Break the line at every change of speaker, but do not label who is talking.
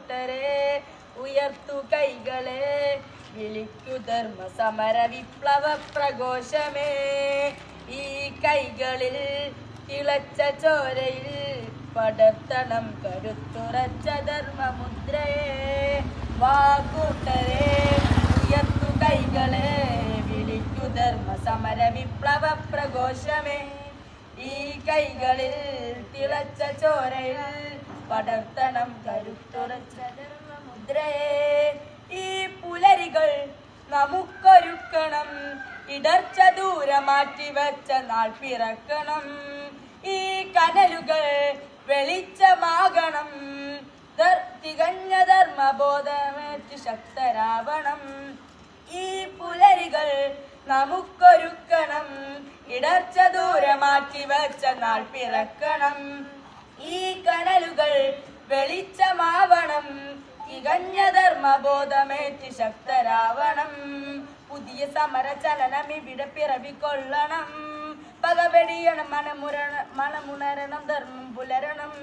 കൂട്ടരെ ഉയർത്തു കൈകളെ വിളിക്കു ധർമ്മ സമര വിപ്ലവ പ്രഘോഷമേ ഈ കൈകളിൽ തിളച്ച ചോരയിൽ പടർത്തണം കരുത്തുറച്ച ധർമ്മമുദ്രയെ വാ കൂട്ടരെ ഉയർത്തു കൈകളെ വിളിക്കു ധർമ്മ സമര വിപ്ലവ പ്രഘോഷമേ ഈ കൈകളിൽ തിളച്ച ചോരയിൽ പടർത്തണം കരുത്തുറച്ച ധർമ്മമുദ്രയെ ഈ പുലരികൾ നമുക്കൊരുക്കണം ഇടർച്ച ദൂരെ മാറ്റി വെച്ച നാൾ പിറക്കണം ഈ കനലുകൾ വെളിച്ചമാകണം തികഞ്ഞ ധർമ്മബോധമേറ്റ് ശക്തരാവണം ഈ പുലരികൾ നമുക്കൊരുക്കണം ഇടർച്ച ദൂരെ മാറ്റി വെച്ച നാൾ പിറക്കണം ഈ കനലുകൾ വെളിച്ചമാവണം തികഞ്ഞ ധർമ്മബോധമേറ്റ് ശക്തരാവണം പുതിയ സമര ചലനം ഇവിടെ പിറവിക്കൊള്ളണം പകവെടിയണം മണമുണരണം ധർമ്മം പുലരണം